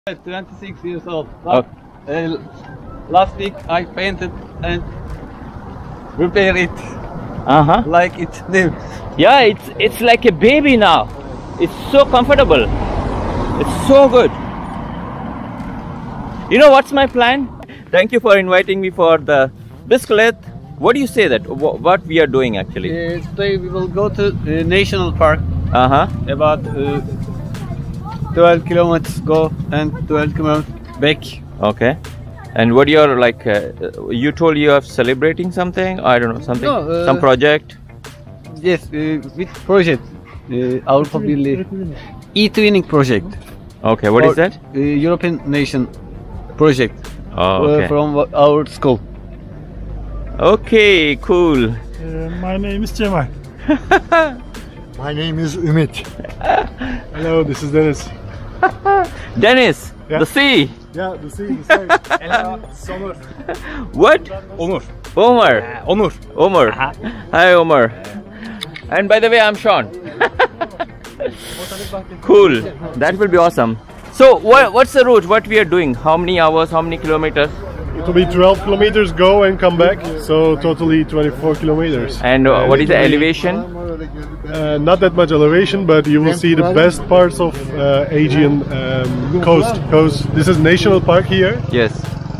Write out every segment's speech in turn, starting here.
26 years old. Oh. Last week I painted and repaired it like it's new. Yeah, it's like a baby now. It's so comfortable. It's so good. You know what's my plan? Thank you for inviting me for the CYCLED. What do you say that what we are doing actually? Today we will go to National Park. About 12 kilometers go and 12 kilometers back. Okay. And what you're like? You told you are celebrating something. I don't know something. No, some project. Yes, with project. Avrupa Birliği E-twinning project. Okay, what is that? European nation project. Oh, okay. From our school. Okay, cool. My name is Cemal. My name is Ümit. Hello, this is Deniz. Deniz, Yeah. the sea. Yeah, the same. Summer. What? Onur. Omar. Onur. Omar. Hi, Omar. And by the way, I'm Sean. Cool. That will be awesome. So, what's the route? What we are doing? How many hours? How many kilometers? It will be 12 kilometers go and come back, so totally 24 kilometers. And what is the elevation? Not that much elevation, but you will see the best parts of Aegean coast. This is national park here. Yes.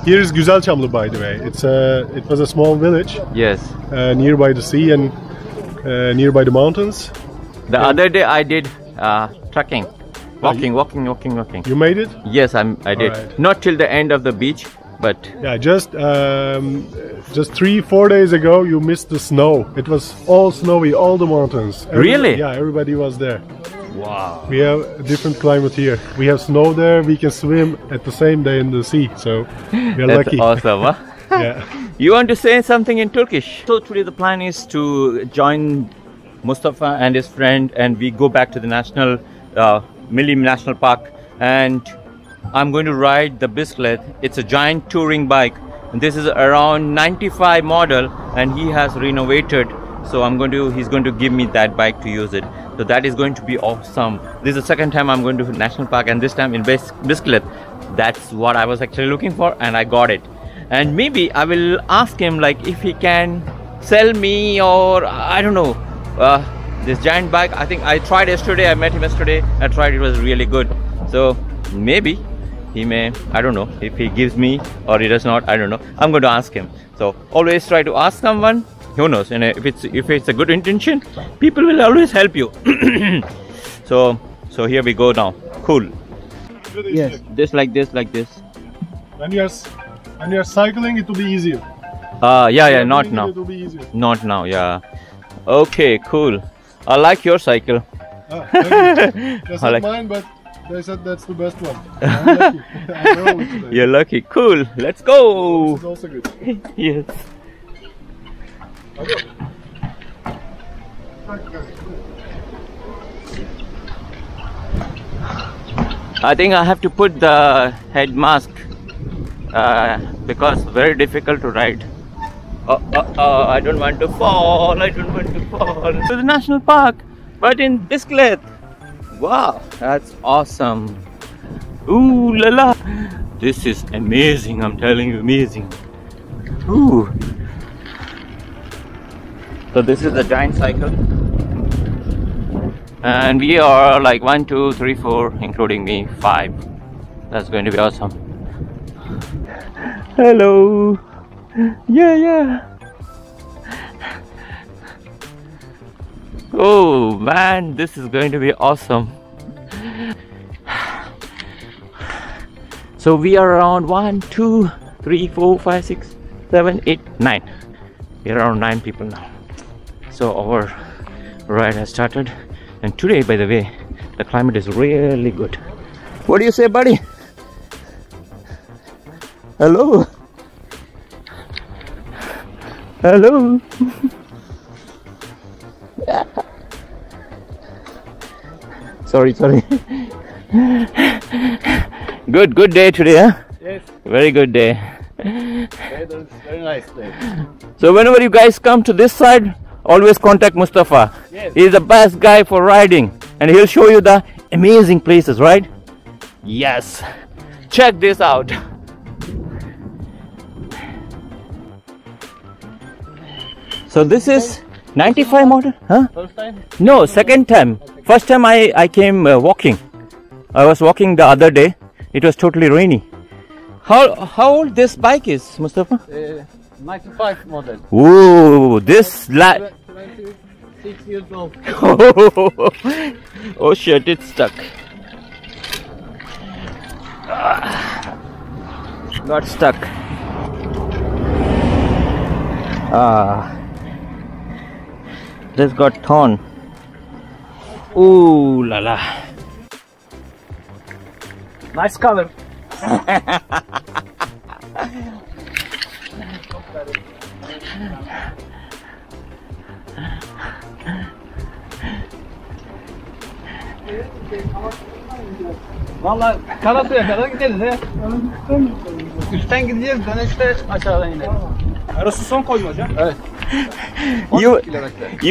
Here is Güzelçamlı, by the way. It was a small village. Yes. Nearby the sea and nearby the mountains. The other day I did trekking, walking. You made it? Yes, I did. Alright. Not till the end of the beach, but Yeah, just 3-4 days ago you missed the snow. It was all snowy, all the mountains. Really? Yeah, everybody was there. wow. We have a different climate here. We have snow there, we can swim at the same day in the sea, so we are That's lucky. awesome. Huh? Yeah. You want to say something in Turkish? So today the plan is to join Mustafa and his friend, and we go back to the Millî National Park, and I'm going to ride the CYCLED. It's a giant touring bike. And this is around 95 model, and he has renovated. So he's going to give me that bike to use it. So that is going to be awesome. This is the second time I'm going to National Park, and this time in CYCLED. That's what I was actually looking for, and I got it. And maybe I will ask him like if he can sell me, or I don't know, this giant bike. I think I tried yesterday. I met him yesterday. I tried. It was really good. So maybe he may. I don't know if he gives me or he does not. I don't know. I'm going to ask him. So always try to ask someone. Who knows? And if it's a good intention, people will always help you. So here we go now. Cool. Yes. This like this. When you are cycling, it will be easier. Yeah. Not now. It will be easier. Not now. Yeah. Okay. Cool. I like your cycle. Thank you. That's I not like- mine, but they said that's the best one. I'm lucky. I know it today. You're lucky. Cool. Let's go. This is also good. Yes. I think I have to put the head mask because very difficult to ride. I don't want to fall. To the national park, but in CYCLED. Wow, that's awesome. Ooh la la. This is amazing. I'm telling you, amazing. Ooh. So this is the giant cycle, and we are like 1, 2, 3, 4, including me, 5. That's going to be awesome. Hello. Yeah. Oh man, this is going to be awesome. So we are around 1, 2, 3, 4, 5, 6, 7, 8, 9. We are around 9 people now. So our ride has started, and today, by the way, the climate is really good. What do you say, buddy? Hello. Hello. Sorry. Good day today, huh? Yes. Very good day. Very nice day. So whenever you guys come to this side, always contact Mustafa. Yes. He's the best guy for riding, and he'll show you the amazing places, right? Yes. Check this out. So this is 95 model, huh? First time? No, second time. First time I came walking. I was walking the other day. It was totally rainy. How old this bike is, Mustafa? 95 model. Ooh, this 26 years old. Oh shit, it's stuck. Got stuck. This got torn. Ooh la la. Nice color. Vallahi Karasu'ya kadar gideriz ya. Üstten gideceğiz, dönüşte aşağıdan ineriz. Karasu son koymaca. Evet. You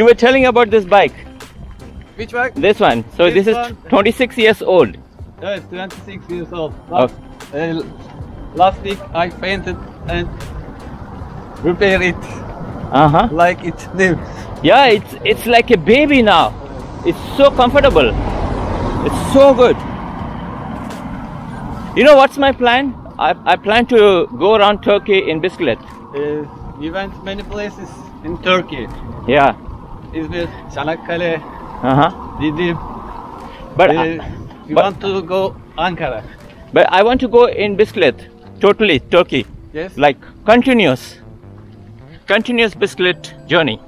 were telling about this bike. Which bike? This one. So This this is one. 26 years old. Evet, 26 years old. Oh. Last week I painted and repaired it like it's new. Yeah, it's like a baby now. It's so comfortable. It's so good. You know what's my plan? I plan to go around Turkey in bicycle. We went many places in Turkey. Yeah. İzmir, Çanakkale, Didim. But we want to go Ankara. but I want to go in bicycle. Totally Turkey. Yes. Like continuous bicycle journey.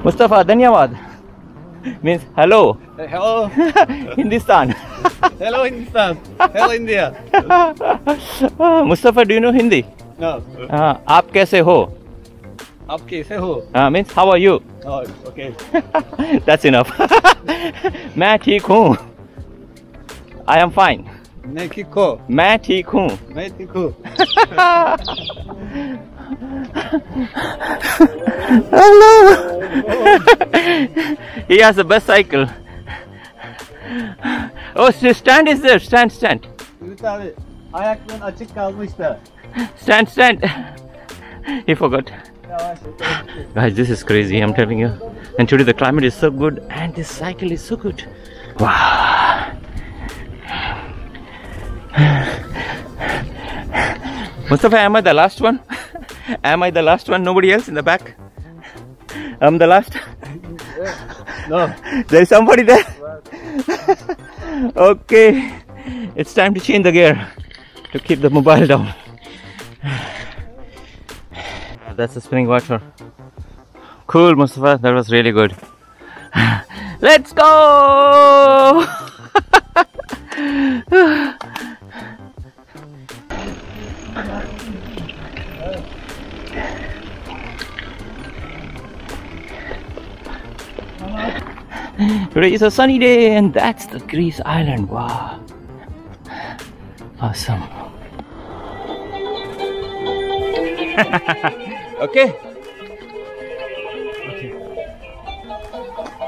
Mustafa, Dhanyavad means hello. Hello. Hindustan. Hello Hindustan. Hello India. Mustafa, do you know Hindi? No. आप कैसे हो? आप कैसे हो? Means how are you? Oh, okay. That's enough. मैं ठीक हूँ. I am fine. मैं ठीक हूँ. मैं ठीक हूँ. मैं ठीक हूँ. Hello. He has the best cycle. Oh, stand is there. Stand. Ümit abi, ayakların açık kalmış da. Stand. He forgot. Yavaş. Guys, this is crazy, I'm telling you. And today the climate is so good and this cycle is so good. Wow. Mustafa, am I the last one? Am I the last one? Nobody else in the back? I'm the last? No. There is somebody there? Okay. It's time to change the gear to keep the mobile down. That's the spring water. Cool, Mustafa. That was really good. Let's go! Today is a sunny day and that's the Greece island. Wow. Awesome. Okay.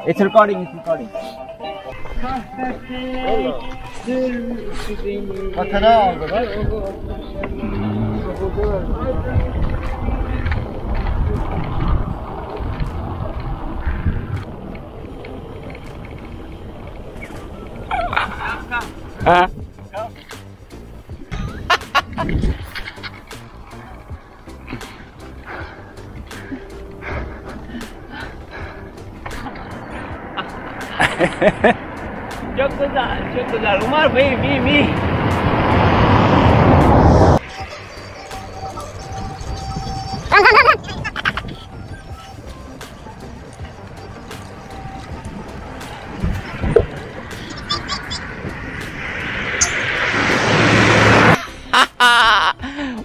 It's recording. Vatana aldılar. Çok güzel. Umar Bey, me.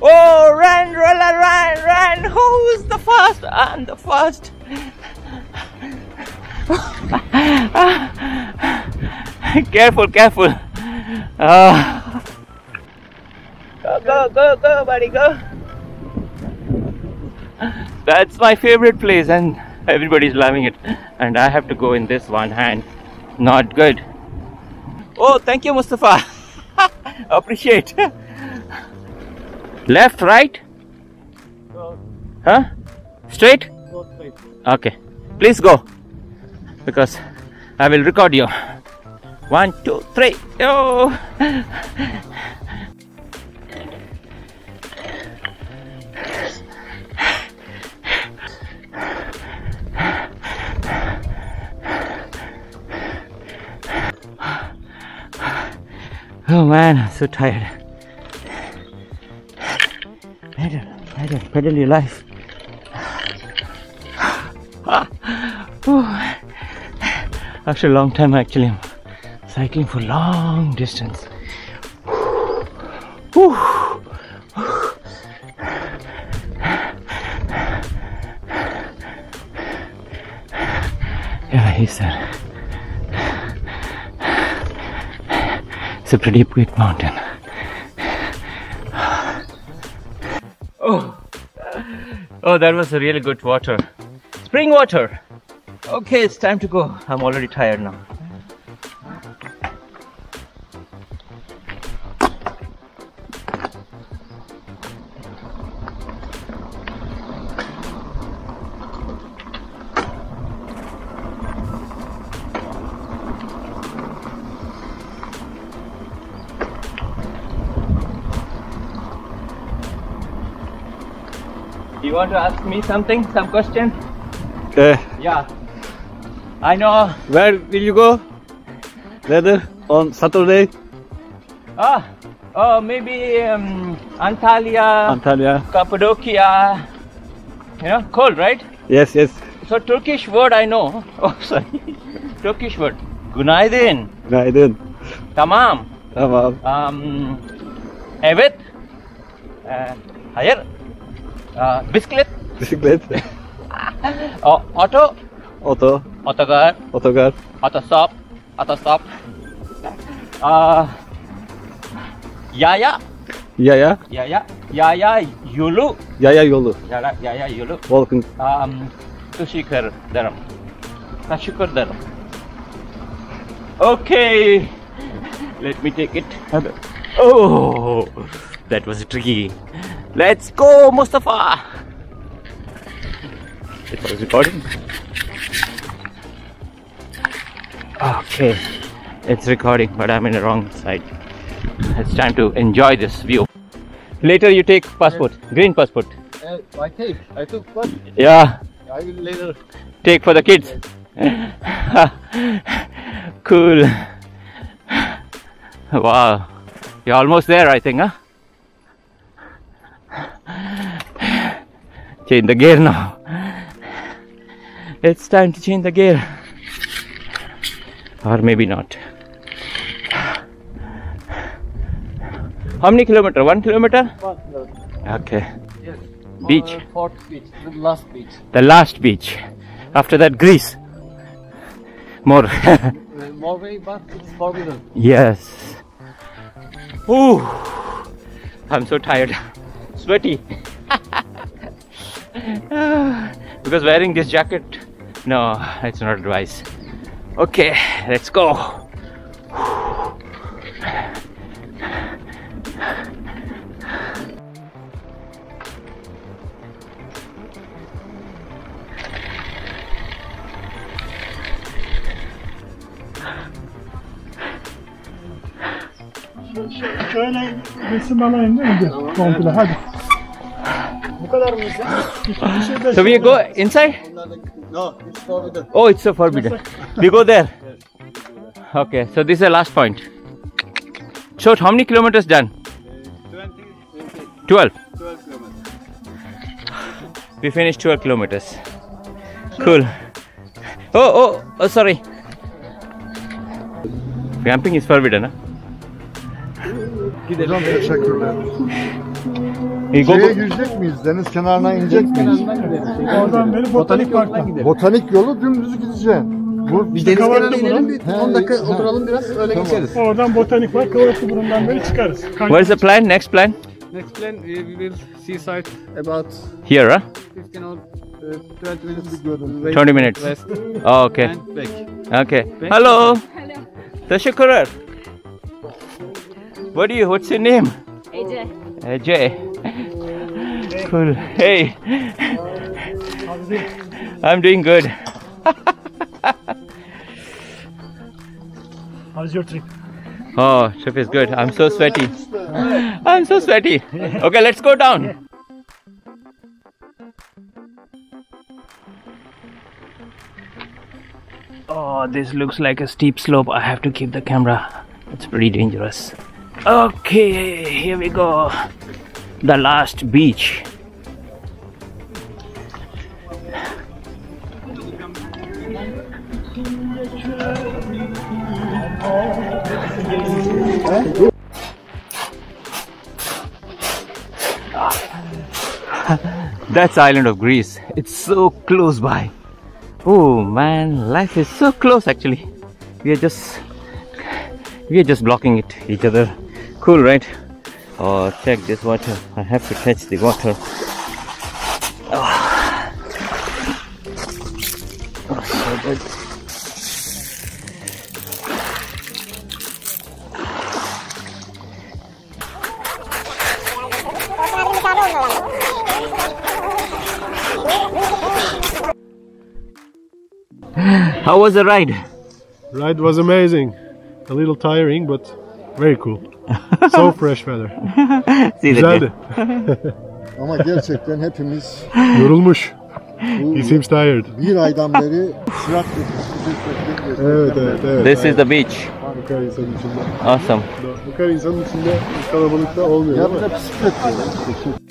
Oh, run! Who's the first? I'm the first. Careful. Go, buddy, go. That's my favorite place and everybody's loving it. And I have to go in this one hand. Not good. Oh, thank you, Mustafa. Appreciate. Left, right? Huh? Straight? Go straight. Okay. Please go. Because I will record you. 1, 2, 3. Yo! Oh man, I'm so tired. Pedal your life. After a long time, actually, I'm cycling for long distance. Yeah, he said it's a pretty big mountain. Oh, that was a really good water. Spring water. Okay, it's time to go. I'm already tired now. You want to ask me something? Some question? Yeah. I know. Where will you go? Later on Saturday? Maybe Antalya, Cappadocia. You know, cold, right? Yes, yes. So Turkish word I know. Oh, sorry. Turkish word. Günaydın. Günaydın. Tamam. Tamam. Evet. Hayır. Bisiklet. Bisiklet. Auto. Oto. Otogar. Otogar. Autostop. Autostop. Yaya. Yaya. Yaya. Yaya yolu. Yaya yolu. Yaya yolu. Walking. Teşekkür ederim. Teşekkür ederim. Okay. Let me take it. Oh, that was tricky. Let's go, Mustafa. It was recording. Okay, it's recording, but I'm in the wrong side. It's time to enjoy this view. Later you take passport, green passport. I took one. Yeah, I will later take for the kids. Cool. Wow, you're almost there, I think, huh? Change the gear now. It's time to change the gear. Or maybe not. How many kilometers? 1 kilometer? 1 kilometer. Okay. Yes. Beach. Fourth beach. The last beach. The last beach. After that, Greece. More. Norway, but it's forbidden. Yes. Ooh. I'm so tired. Sweaty. Because wearing this jacket, no, it's not advice. Okay, let's go. Şöyle resim alayım değil mi? Komple hadi. Bu kadar mı sen? So we go inside? No, it's forbidden. Oh, it's so forbidden. We go there. Okay, so this is the last point. So how many kilometers done? 12. 12 kilometers. We finished 12 kilometers. Cool. Oh, sorry. Camping is forbidden, huh? Hocam teşekkürler. Go. Şeye girecek miyiz? Deniz kenarına inecek miyiz? Oradan beri botanik parktan. Botanik yolu dümdüz gideceğim. Bu Biz deniz kenarına inelim, bir 10 dakika oturalım biraz, öyle geçeriz. Oradan botanik var, Kıvırcıkburnu'ndan beri çıkarız. Where's the plan? Next plan? Next plan, we will seaside about Here, huh? 15 or 20 minutes. 20 minutes. West Oh, okay. and back. Okay. Hello. Teşekkürler. What's your name? AJ. AJ. Cool. Hey. I'm doing good. How's your trip? Oh, trip is good. I'm so sweaty. I'm so sweaty. Okay, let's go down. Oh, this looks like a steep slope. I have to keep the camera. It's pretty dangerous. Okay, here we go. The last beach. That's the island of Greece. It's so close by. Oh man, life is so close actually. We are just blocking each other. Cool, right? Oh, check this water. I have to touch the water. Oh, so good. How was the ride? Ride was amazing. A little tiring, but very cool. So fresh weather. Güzeldi. Ama gerçekten hepimiz Yorulmuş. He seems tired. bir aydan beri süratle Evet. This is the beach. Bu kadar insanın içinde. Awesome. Bu kadar insanın içinde kalabalıkta olmuyor ya değil bir mi? de bisiklet diyorlar.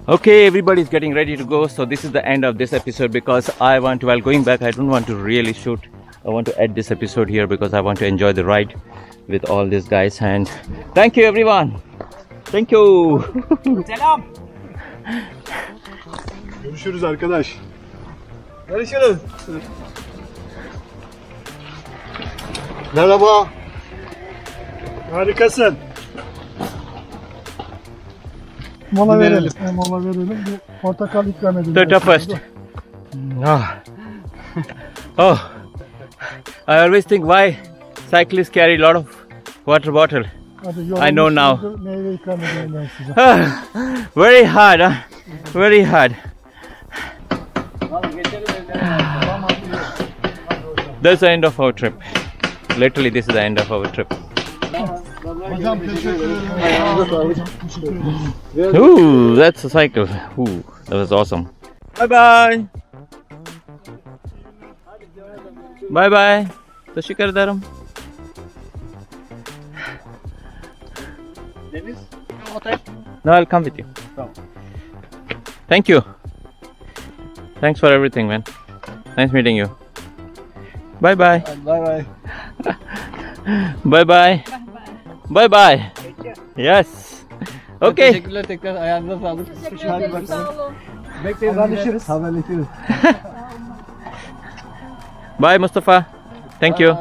Okay, everybody's getting ready to go, so this is the end of this episode because while going back, I don't want to really shoot. I want to end this episode here because I want to enjoy the ride with all these guys. And thank you everyone. Thank you. Selam. Görüşürüz arkadaş. Görüşürüz. Merhaba. Harikasın. Mola verelim. Mola verelim. Bir portakal ikram edelim. Toto first. Oh, I always think why cyclists carry a lot of water bottle. I know now. Meyve ikram edelim ben size. Very hard, huh? Very hard. That's the end of our trip. Literally, this is the end of our trip. Hocam teşekkür ederim. Ooh, that's a cycle. Ooh, that was awesome. Bye bye. Bye bye. Teşekkür ederim. Deniz. No, I'll come with you. Thank you. Thanks for everything, man. Nice meeting you. Bye bye. Bye bye. Bye bye. Bye bye. Yes. Okay. Teşekkürler tekrar, ayağınıza sağlık. Teşekkür ederim. Sağ olun. Bekleriz. Haberleşiriz. Bye Mustafa. Thank you.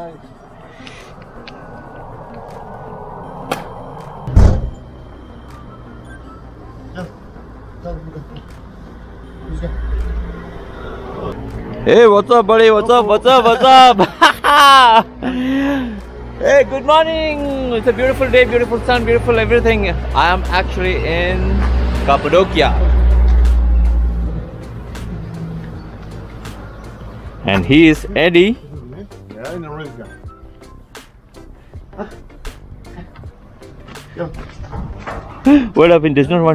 Hey, what's up, buddy? What's up? What's up? What's up? Hey, good morning. It's a beautiful day, beautiful sun, beautiful everything. I am actually in Cappadocia. And he is Eddie. What happened? Does not want